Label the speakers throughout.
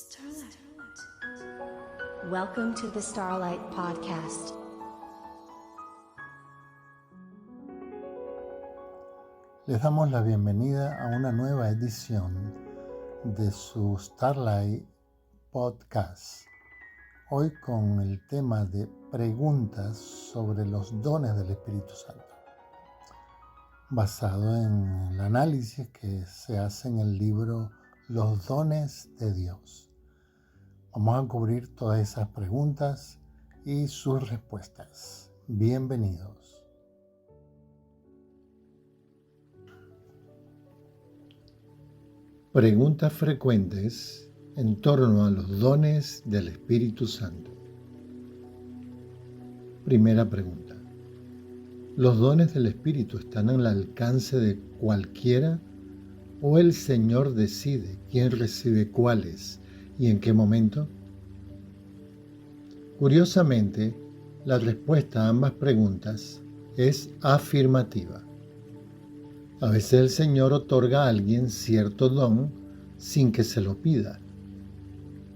Speaker 1: Starlight. Welcome to the Starlight Podcast.
Speaker 2: Les damos la bienvenida a una nueva edición de su Starlight Podcast. Hoy con el tema de preguntas sobre los dones del Espíritu Santo, basado en el análisis que se hace en el libro Los dones de Dios. Vamos a cubrir todas esas preguntas y sus respuestas. Bienvenidos. Preguntas frecuentes en torno a los dones del Espíritu Santo. Primera pregunta. ¿Los dones del Espíritu están al alcance de cualquiera o el Señor decide quién recibe cuáles y en qué momento? Curiosamente, la respuesta a ambas preguntas es afirmativa. A veces el Señor otorga a alguien cierto don sin que se lo pida.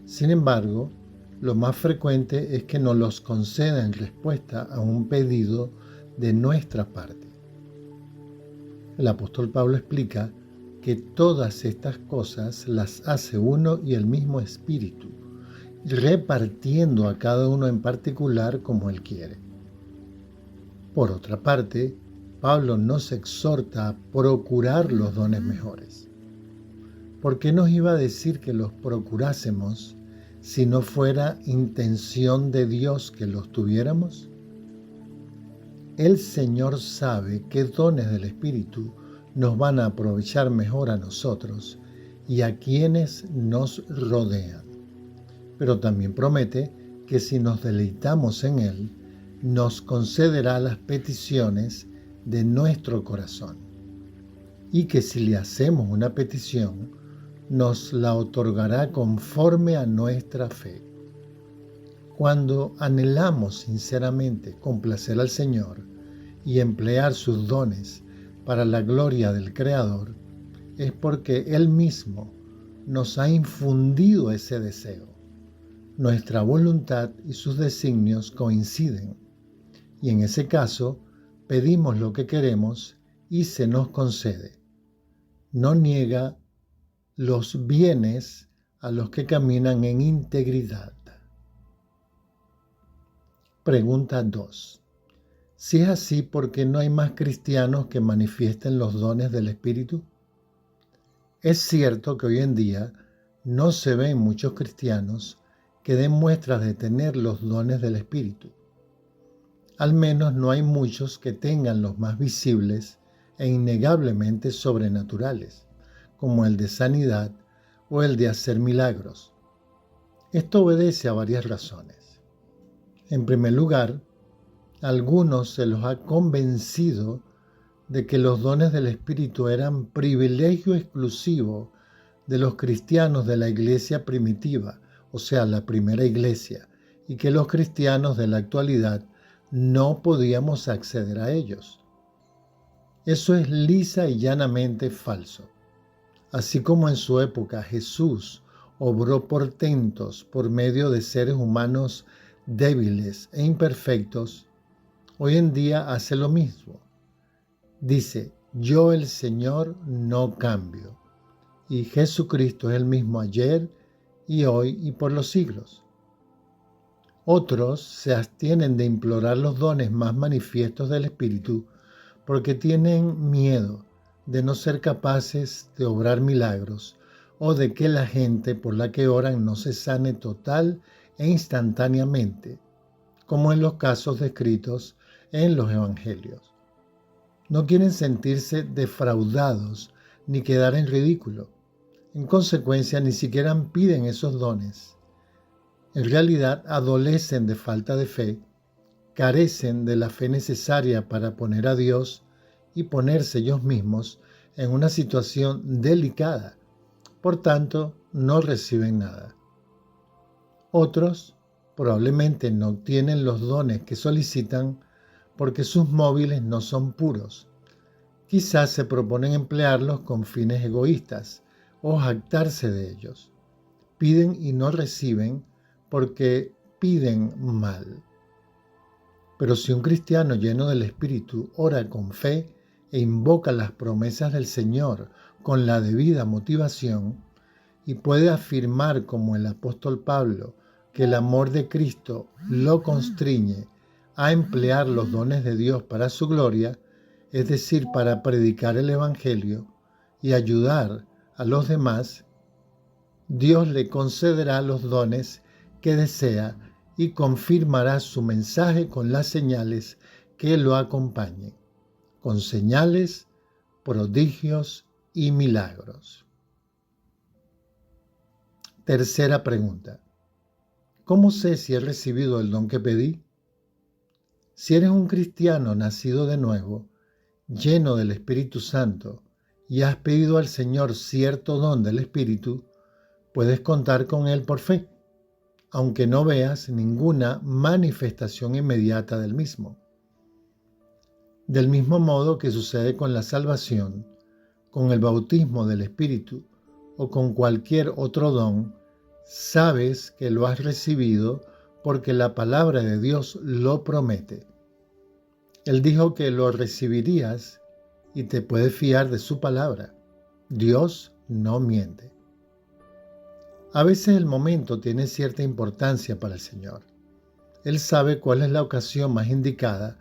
Speaker 2: Sin embargo, lo más frecuente es que nos los conceda en respuesta a un pedido de nuestra parte. El apóstol Pablo explica que todas estas cosas las hace uno y el mismo Espíritu, repartiendo a cada uno en particular como Él quiere. Por otra parte, Pablo nos exhorta a procurar los dones mejores. ¿Por qué nos iba a decir que los procurásemos si no fuera intención de Dios que los tuviéramos? El Señor sabe qué dones del Espíritu nos van a aprovechar mejor a nosotros y a quienes nos rodean. Pero también promete que si nos deleitamos en Él, nos concederá las peticiones de nuestro corazón. Y que si le hacemos una petición, nos la otorgará conforme a nuestra fe. Cuando anhelamos sinceramente complacer al Señor y emplear sus dones para la gloria del Creador, es porque Él mismo nos ha infundido ese deseo. Nuestra voluntad y sus designios coinciden, y en ese caso pedimos lo que queremos y se nos concede. No niega los bienes a los que caminan en integridad. Pregunta 2. Si es así, ¿por qué no hay más cristianos que manifiesten los dones del Espíritu? Es cierto que hoy en día no se ven muchos cristianos que den muestras de tener los dones del Espíritu. Al menos no hay muchos que tengan los más visibles e innegablemente sobrenaturales, como el de sanidad o el de hacer milagros. Esto obedece a varias razones. En primer lugar, a algunos se los ha convencido de que los dones del Espíritu eran privilegio exclusivo de los cristianos de la iglesia primitiva, o sea, la primera iglesia, y que los cristianos de la actualidad no podíamos acceder a ellos. Eso es lisa y llanamente falso. Así como en su época Jesús obró portentos por medio de seres humanos débiles e imperfectos, hoy en día hace lo mismo. Dice, yo el Señor no cambio. Y Jesucristo es el mismo ayer y hoy y por los siglos. Otros se abstienen de implorar los dones más manifiestos del Espíritu porque tienen miedo de no ser capaces de obrar milagros o de que la gente por la que oran no se sane total e instantáneamente, como en los casos descritos en los evangelios. No quieren sentirse defraudados ni quedar en ridículo. En consecuencia, ni siquiera piden esos dones. En realidad, adolecen de falta de fe, carecen de la fe necesaria para poner a Dios y ponerse ellos mismos en una situación delicada. Por tanto, no reciben nada. Otros probablemente no obtienen los dones que solicitan porque sus móviles no son puros. Quizás se proponen emplearlos con fines egoístas o jactarse de ellos. piden y no reciben porque piden mal. Pero si un cristiano lleno del Espíritu ora con fe e invoca las promesas del Señor con la debida motivación, y puede afirmar como el apóstol Pablo que el amor de Cristo lo constriñe a emplear los dones de Dios para su gloria, es decir, para predicar el Evangelio y ayudar a los demás, Dios le concederá los dones que desea y confirmará su mensaje con las señales que lo acompañen, con señales, prodigios y milagros. Tercera pregunta. ¿Cómo sé si he recibido el don que pedí? Si eres un cristiano nacido de nuevo, lleno del Espíritu Santo, y has pedido al Señor cierto don del Espíritu, puedes contar con Él por fe, aunque no veas ninguna manifestación inmediata del mismo. Del mismo modo que sucede con la salvación, con el bautismo del Espíritu o con cualquier otro don, sabes que lo has recibido porque la palabra de Dios lo promete. Él dijo que lo recibirías y te puedes fiar de su palabra. Dios no miente. A veces el momento tiene cierta importancia para el Señor. Él sabe cuál es la ocasión más indicada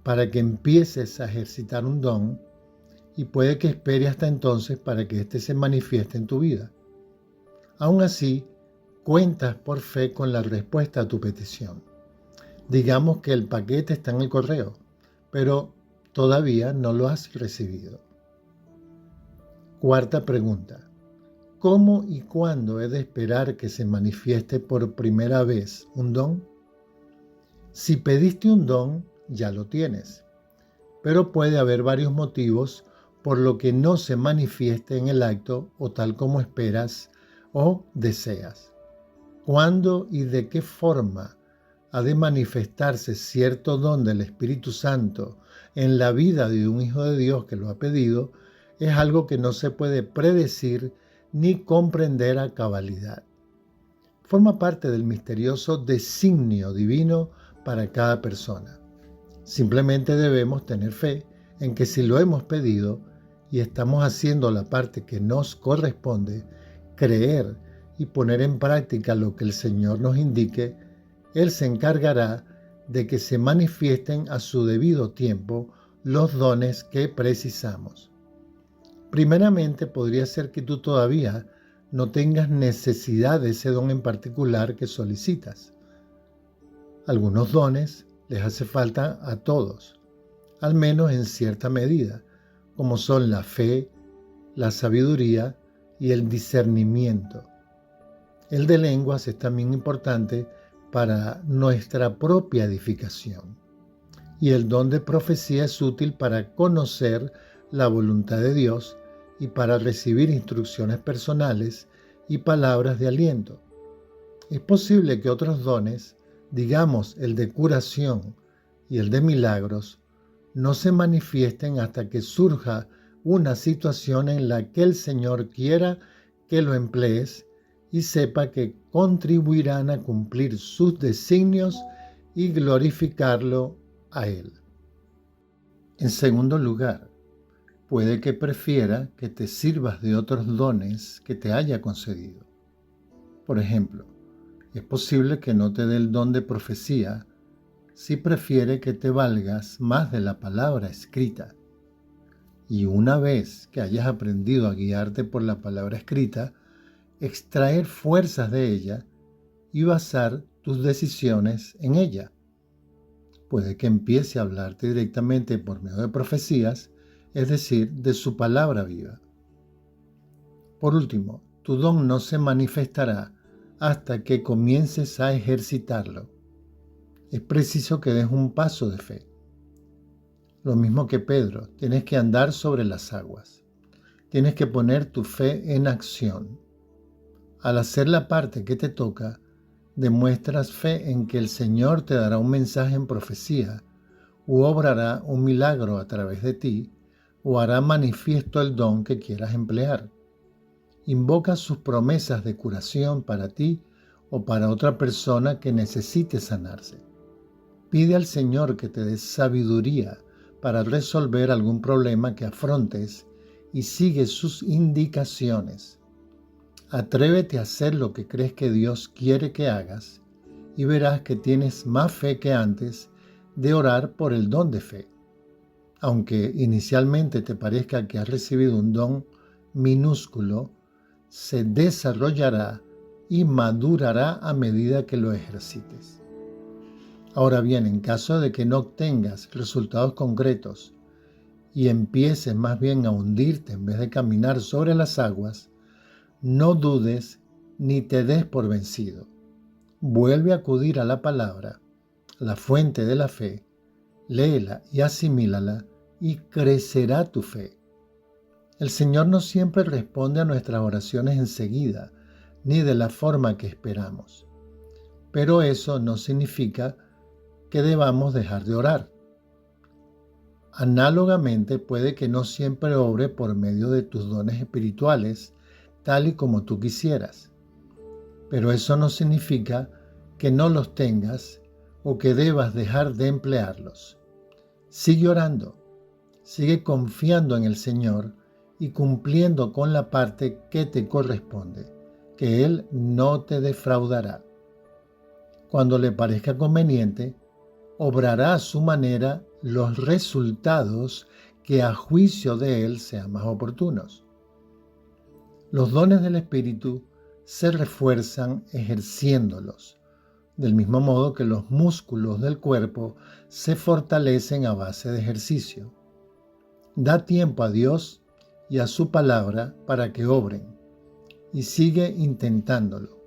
Speaker 2: para que empieces a ejercitar un don y puede que espere hasta entonces para que éste se manifieste en tu vida. Aún así, cuentas por fe con la respuesta a tu petición. Digamos que el paquete está en el correo, pero todavía no lo has recibido. Cuarta pregunta. ¿Cómo y cuándo he de esperar que se manifieste por primera vez un don? Si pediste un don, ya lo tienes, pero puede haber varios motivos por lo que no se manifieste en el acto o tal como esperas o deseas. ¿Cuándo y de qué forma ha de manifestarse cierto don del Espíritu Santo en la vida de un hijo de Dios que lo ha pedido? Es algo que no se puede predecir ni comprender a cabalidad. Forma parte del misterioso designio divino para cada persona. Simplemente debemos tener fe en que si lo hemos pedido y estamos haciendo la parte que nos corresponde, creer y poner en práctica lo que el Señor nos indique, Él se encargará de que se manifiesten a su debido tiempo los dones que precisamos. Primeramente, podría ser que tú todavía no tengas necesidad de ese don en particular que solicitas. Algunos dones les hace falta a todos, al menos en cierta medida, como son la fe, la sabiduría y el discernimiento. El de lenguas es también importante para nuestra propia edificación. Y el don de profecía es útil para conocer la voluntad de Dios y para recibir instrucciones personales y palabras de aliento. Es posible que otros dones, digamos el de curación y el de milagros, no se manifiesten hasta que surja una situación en la que el Señor quiera que lo emplees y sepa que contribuirán a cumplir sus designios y glorificarlo a Él. En segundo lugar, puede que prefiera que te sirvas de otros dones que te haya concedido. Por ejemplo, es posible que no te dé el don de profecía si prefiere que te valgas más de la palabra escrita. Y una vez que hayas aprendido a guiarte por la palabra escrita, extraer fuerzas de ella y basar tus decisiones en ella. Puede que empiece a hablarte directamente por medio de profecías, es decir, de su palabra viva. Por último, tu don no se manifestará hasta que comiences a ejercitarlo. Es preciso que des un paso de fe. Lo mismo que Pedro, tienes que andar sobre las aguas. Tienes que poner tu fe en acción. Al hacer la parte que te toca, demuestras fe en que el Señor te dará un mensaje en profecía, u obrará un milagro a través de ti, o hará manifiesto el don que quieras emplear. invoca sus promesas de curación para ti o para otra persona que necesite sanarse. Pide al Señor que te dé sabiduría para resolver algún problema que afrontes y sigue sus indicaciones. Atrévete a hacer lo que crees que Dios quiere que hagas y verás que tienes más fe que antes de orar por el don de fe. Aunque inicialmente te parezca que has recibido un don minúsculo, se desarrollará y madurará a medida que lo ejercites. Ahora bien, en caso de que no obtengas resultados concretos y empieces más bien a hundirte en vez de caminar sobre las aguas, no dudes ni te des por vencido. Vuelve a acudir a la palabra, la fuente de la fe, léela y asimílala y crecerá tu fe. El Señor no siempre responde a nuestras oraciones enseguida, ni de la forma que esperamos. Pero eso no significa que debamos dejar de orar. Análogamente, puede que no siempre obre por medio de tus dones espirituales, tal y como tú quisieras. Pero eso no significa que no los tengas o que debas dejar de emplearlos. Sigue orando, sigue confiando en el Señor y cumpliendo con la parte que te corresponde, que Él no te defraudará. Cuando le parezca conveniente, obrará a su manera los resultados que a juicio de Él sean más oportunos. Los dones del Espíritu se refuerzan ejerciéndolos, del mismo modo que los músculos del cuerpo se fortalecen a base de ejercicio. Da tiempo a Dios y a su palabra para que obren, y sigue intentándolo.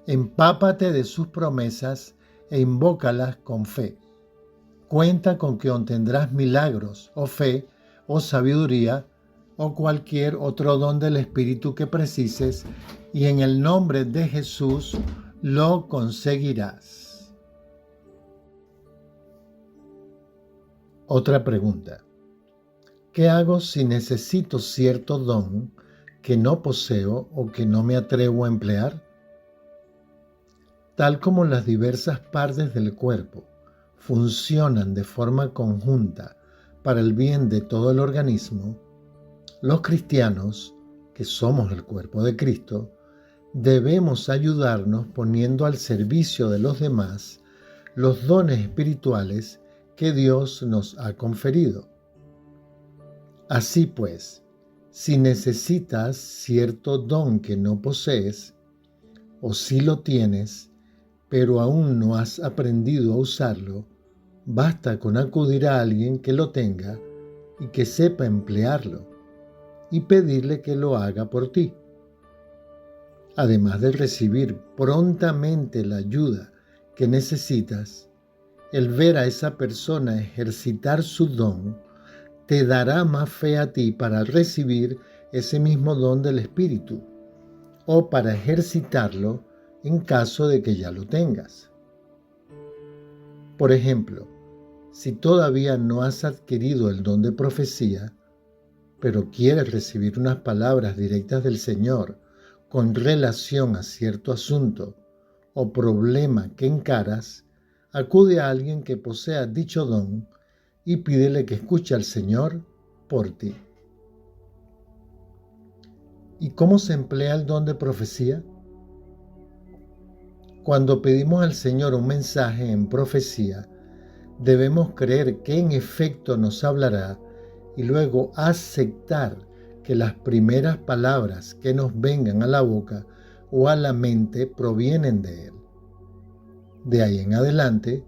Speaker 2: Empápate de sus promesas e invócalas con fe. Cuenta con que obtendrás milagros, o fe, o sabiduría, o cualquier otro don del Espíritu que precises, y en el nombre de Jesús lo conseguirás. Otra pregunta. ¿Qué hago si necesito cierto don que no poseo o que no me atrevo a emplear? Tal como las diversas partes del cuerpo funcionan de forma conjunta para el bien de todo el organismo, los cristianos, que somos el cuerpo de Cristo, debemos ayudarnos poniendo al servicio de los demás los dones espirituales que Dios nos ha conferido. Así pues, si necesitas cierto don que no posees, o si lo tienes, pero aún no has aprendido a usarlo, basta con acudir a alguien que lo tenga y que sepa emplearlo, y pedirle que lo haga por ti. Además de recibir prontamente la ayuda que necesitas, el ver a esa persona ejercitar su don te dará más fe a ti para recibir ese mismo don del Espíritu o para ejercitarlo en caso de que ya lo tengas. Por ejemplo, si todavía no has adquirido el don de profecía, pero quieres recibir unas palabras directas del Señor con relación a cierto asunto o problema que encaras, acude a alguien que posea dicho don y pídele que escuche al Señor por ti. ¿Y cómo se emplea el don de profecía? Cuando pedimos al Señor un mensaje en profecía, debemos creer que en efecto nos hablará y luego aceptar que las primeras palabras que nos vengan a la boca o a la mente provienen de Él. De ahí en adelante,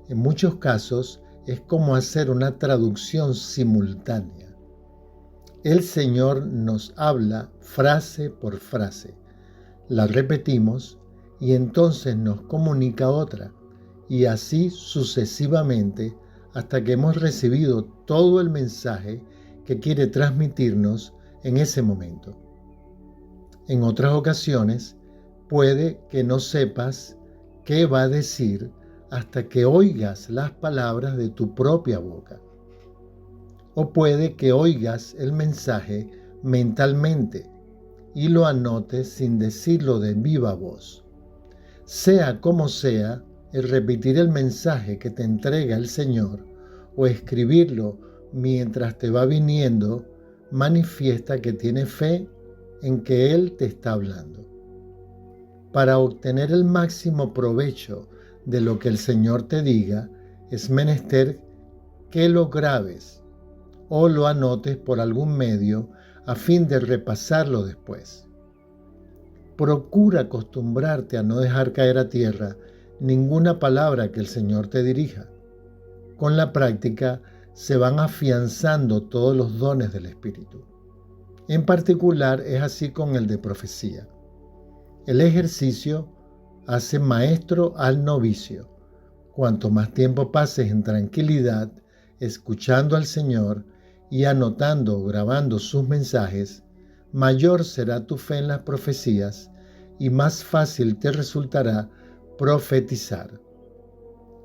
Speaker 2: en muchos casos, es como hacer una traducción simultánea. El Señor nos habla frase por frase, la repetimos y entonces nos comunica otra, y así sucesivamente hasta que hemos recibido todo el mensaje que quiere transmitirnos en ese momento. En otras ocasiones, puede que no sepas qué va a decir hasta que oigas las palabras de tu propia boca. O puede que oigas el mensaje mentalmente y lo anotes sin decirlo de viva voz. Sea como sea, el repetir el mensaje que te entrega el Señor o escribirlo mientras te va viniendo, manifiesta que tienes fe en que Él te está hablando. Para obtener el máximo provecho de lo que el Señor te diga, es menester que lo grabes o lo anotes por algún medio a fin de repasarlo después. Procura acostumbrarte a no dejar caer a tierra ninguna palabra que el Señor te dirija. Con la práctica se van afianzando todos los dones del Espíritu. En particular es así con el de profecía. El ejercicio hace maestro al novicio. Cuanto más tiempo pases en tranquilidad, escuchando al Señor y anotando o grabando sus mensajes, mayor será tu fe en las profecías y más fácil te resultará profetizar.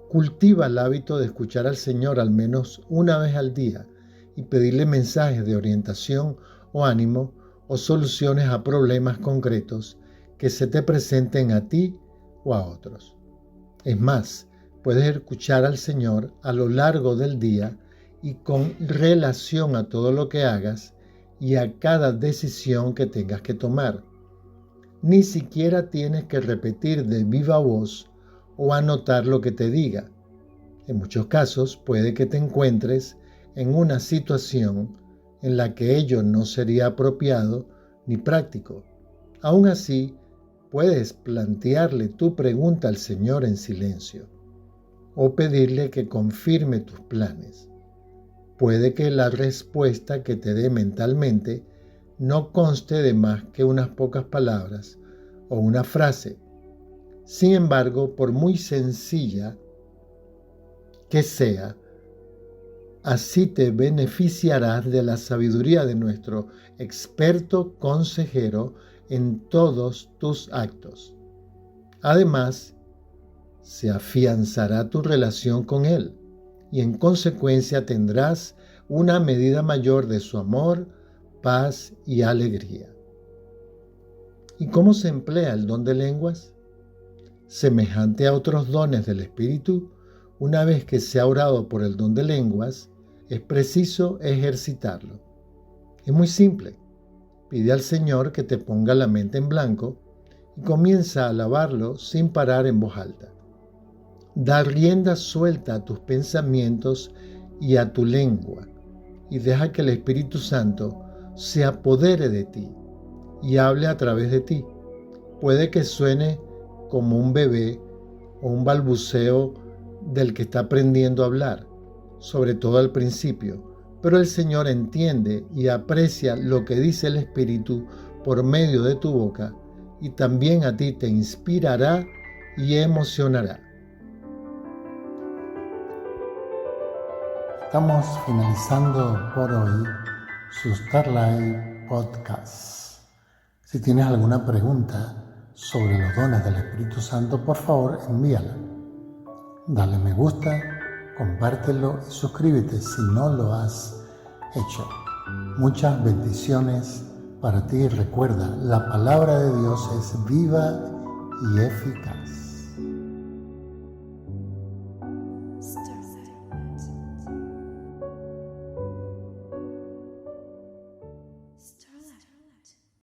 Speaker 2: Cultiva el hábito de escuchar al Señor al menos una vez al día y pedirle mensajes de orientación o ánimo o soluciones a problemas concretos que se te presenten a ti o a otros. Es más, puedes escuchar al Señor a lo largo del día y con relación a todo lo que hagas y a cada decisión que tengas que tomar. Ni siquiera tienes que repetir de viva voz o anotar lo que te diga. En muchos casos puede que te encuentres en una situación en la que ello no sería apropiado ni práctico. Aún así, puedes plantearle tu pregunta al Señor en silencio o pedirle que confirme tus planes. Puede que la respuesta que te dé mentalmente no conste de más que unas pocas palabras o una frase. Sin embargo, por muy sencilla que sea, así te beneficiarás de la sabiduría de nuestro experto consejero en todos tus actos. Además, se afianzará tu relación con Él y en consecuencia tendrás una medida mayor de su amor, paz y alegría. ¿Y cómo se emplea el don de lenguas? Semejante a otros dones del Espíritu, una vez que se ha orado por el don de lenguas, es preciso ejercitarlo. Es muy simple. Pide al Señor que te ponga la mente en blanco y comienza a alabarlo sin parar en voz alta. Da rienda suelta a tus pensamientos y a tu lengua y deja que el Espíritu Santo se apodere de ti y hable a través de ti. Puede que suene como un bebé o un balbuceo del que está aprendiendo a hablar, sobre todo al principio, pero el Señor entiende y aprecia lo que dice el Espíritu por medio de tu boca y también a ti te inspirará y emocionará. Estamos finalizando por hoy su Starlight Podcast. Si tienes alguna pregunta sobre los dones del Espíritu Santo, por favor envíala. Dale me gusta, compártelo y suscríbete si no lo has hecho. Muchas bendiciones para ti y recuerda, la palabra de Dios es viva y eficaz.